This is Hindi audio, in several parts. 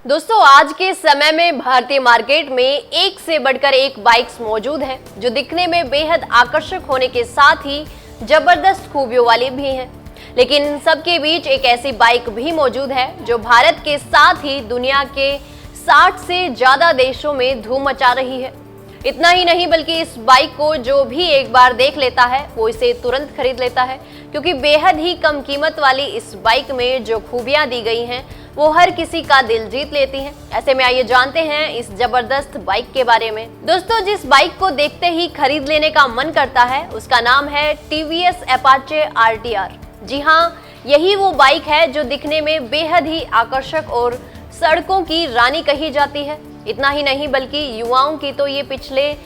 दोस्तों आज के समय में भारतीय मार्केट में एक से बढ़कर एक बाइक्स मौजूद हैं जो दिखने में बेहद आकर्षक होने के साथ ही जबरदस्त खूबियों वाली भी हैं। लेकिन इन सबके बीच एक ऐसी बाइक भी मौजूद है जो भारत के साथ ही दुनिया के 60 से ज्यादा देशों में धूम मचा रही है। इतना ही नहीं बल्कि इस बाइक को जो भी एक बार देख लेता है वो इसे तुरंत खरीद लेता है, क्योंकि बेहद ही कम कीमत वाली इस बाइक में जो खूबियां दी गई हैं वो हर किसी का दिल जीत लेती हैं। ऐसे में आइए जानते हैं इस जबरदस्त बाइक के बारे में। दोस्तों जिस बाइक को देखते ही खरीद लेने का मन करता है उसका नाम है TVS Apache RTR। जी हाँ, यही वो बाइक है जो दिखने में बेहद ही आकर्षक और सड़कों की रानी कही जाती है। इतना ही नहीं बल्कि युवाओं की तो ये पिछले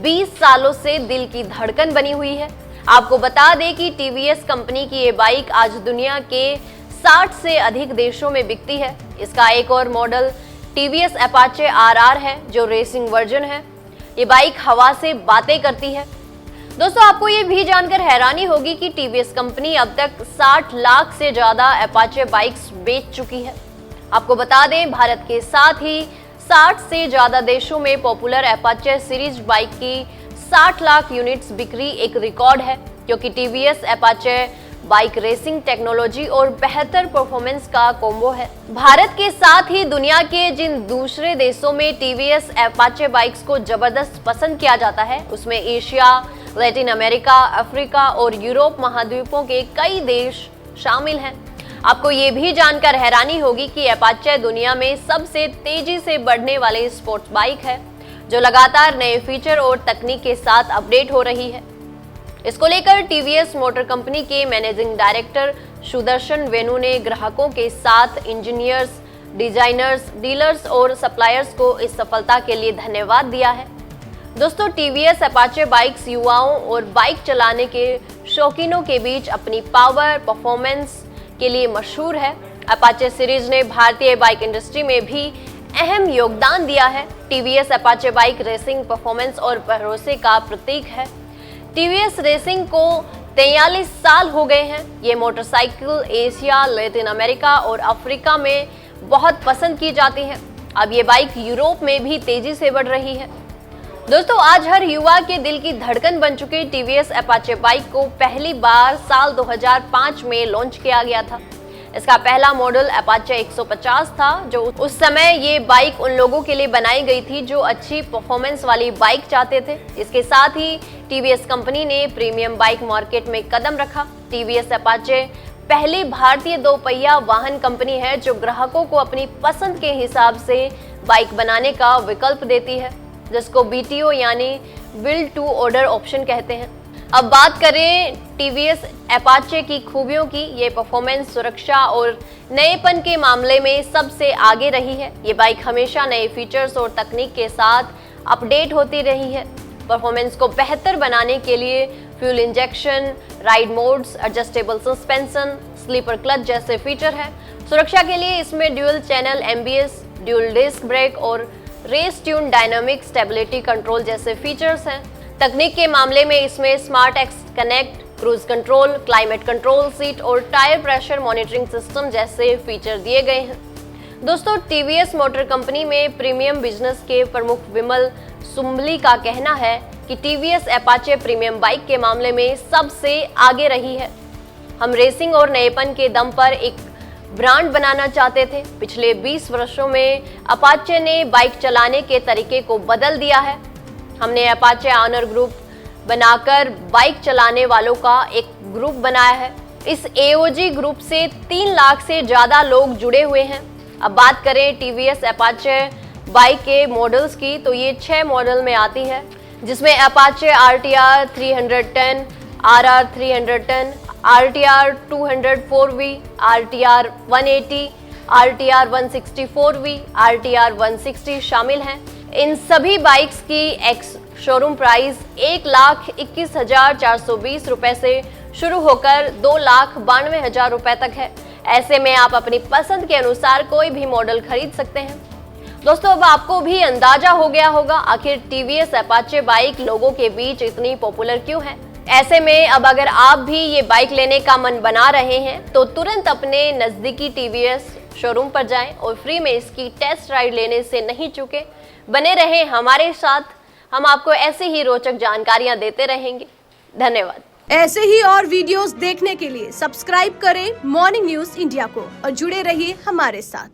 20 सालों से दिल की धड़कन बनी हुई है। आपको बता दें कि TVS कंपनी की ये बाइक आज दुनिया के 60 से अधिक देशों में बिकती है। इसका एक और मॉडल TVS Apache RR है जो रेसिंग वर्जन है। ये बाइक हवा से बातें करती है। दोस्तों आपको ये भी जानकर हैरानी होगी कि TVS कंपनी अब तक 60 लाख से ज्यादा Apache बाइक्स बेच चुकी है। आपको बता दें भारत के साथ ही 60 से ज्यादा देशों में पॉपुलर Apache सीरीज बाइक की 60 लाख यूनिट्स बिक्री एक रिकॉर्ड है, क्योंकि TVS Apache bike racing technology और बेहतर परफॉर्मेंस का कॉम्बो है। भारत के साथ ही दुनिया के जिन दूसरे देशों में TVS Apache बाइक्स को जबरदस्त पसंद किया जाता है उसमें एशिया, लैटिन अमेरिका, अफ्रीका और यूरोप महाद्वीपों के कई देश शामिल हैं। आपको ये भी जानकर हैरानी होगी कि Apache दुनिया में सबसे तेजी से बढ़ने वाली स्पोर्ट्स बाइक है जो लगातार नए फीचर और तकनीक के साथ अपडेट हो रही है। इसको लेकर TVS मोटर कंपनी के मैनेजिंग डायरेक्टर सुदर्शन वेनु ने ग्राहकों के साथ इंजीनियर्स, डिजाइनर्स, डीलर्स और सप्लायर्स को इस सफलता के लिए धन्यवाद दिया है। दोस्तों TVS Apache बाइक्स युवाओं और बाइक चलाने के शौकीनों के बीच अपनी पावर परफॉर्मेंस के लिए मशहूर है। Apache सीरीज ने भारतीय बाइक इंडस्ट्री में भी अहम योगदान दिया है। TVS Apache bike racing performance और भरोसे का प्रतीक है। TVS रेसिंग को 43 साल हो गए हैं। ये मोटरसाइकिल एशिया, लैटिन अमेरिका और अफ्रीका में बहुत पसंद की जाती है। अब ये बाइक यूरोप में भी तेजी से बढ़ रही है। दोस्तों आज हर युवा के दिल की धड़कन बन चुकी TVS Apache बाइक को पहली बार साल 2005 में लॉन्च किया गया था। इसका पहला मॉडल Apache 150 था, जो उस समय ये बाइक उन लोगों के लिए बनाई गई थी जो अच्छी परफॉर्मेंस वाली बाइक चाहते थे। इसके साथ ही TVS कंपनी ने प्रीमियम बाइक मार्केट में कदम रखा। TVS Apache पहली भारतीय दोपहिया वाहन कंपनी है जो ग्राहकों को अपनी पसंद के हिसाब से बाइक बनाने का विकल्प देती है, जिसको BTO यानी बिल्ड टू ऑर्डर ऑप्शन कहते हैं। अब बात करें TVS Apache की खूबियों की, ये परफॉर्मेंस, सुरक्षा और नएपन के मामले में सबसे आगे रही है। ये बाइक हमेशा नए फीचर्स और तकनीक के साथ अपडेट होती रही है। परफॉर्मेंस को बेहतर बनाने के लिए fuel injection, ride modes, adjustable suspension, slipper clutch जैसे फीचर है। सुरक्षा के लिए इसमें dual channel ABS, dual disc brake और race tune dynamic stability control जैसे फीचर्स हैं। तकनीक के मामले में इसमें स्मार्ट-X connect, cruise control, climate control, seat और टायर प्रेशर मॉनिटरिंग सिस्टम जैसे फीचर दिए गए हैं। दोस्तों TVS मोटर कंपनी में प्रीमियम बिजनेस के प्रमुख विमल सुंबली का कहना है कि TVS Apache प्रीमियम बाइक के मामले में सबसे आगे रही है। हम रेसिंग और नएपन के दम पर एक ब्रांड बनाना चाहते थे। पिछले 20 वर्षों में Apache ने बाइक चलाने के तरीके को बदल दिया है। हमने Apache ऑनर ग्रुप बनाकर बाइक चलाने वालों का एक ग्रुप बनाया है। इस AOG ग्रुप से 3 लाख से ज्यादा लोग जुड़े हुए हैं। अब बात करें TVS Apache बाइक के मॉडल्स की, तो ये 6 मॉडल में आती है, जिसमें Apache RTR 310, RR 310, RTR 204V, RTR 180, RTR 164V, RTR 160 शामिल हैं। इन सभी बाइक्स की एक्स शोरूम प्राइस 1,21,420 रुपए से शुरू होकर 2,92,000 रुपए तक है। ऐसे में आप अपनी पसंद के अनुसार कोई भी मॉडल खरीद सकते हैं। दोस्तों अब आपको भी अंदाजा हो गया होगा आखिर TVS Apache बाइक लोगों के बीच इतनी पॉपुलर क्यों है। ऐसे में अब अगर आप भी ये बाइक लेने का मन बना रहे हैं तो तुरंत अपने नजदीकी TVS शोरूम पर जाएं और फ्री में इसकी टेस्ट राइड लेने से नहीं चूकें। बने रहें हमारे साथ, हम आपको ऐसे ही रोचक जानकारियां देते रहेंगे। धन्यवाद। ऐसे ही और वीडियोस देखने के लिए सब्सक्राइब करें मॉर्निंग न्यूज इंडिया को और जुड़े रहिए हमारे साथ।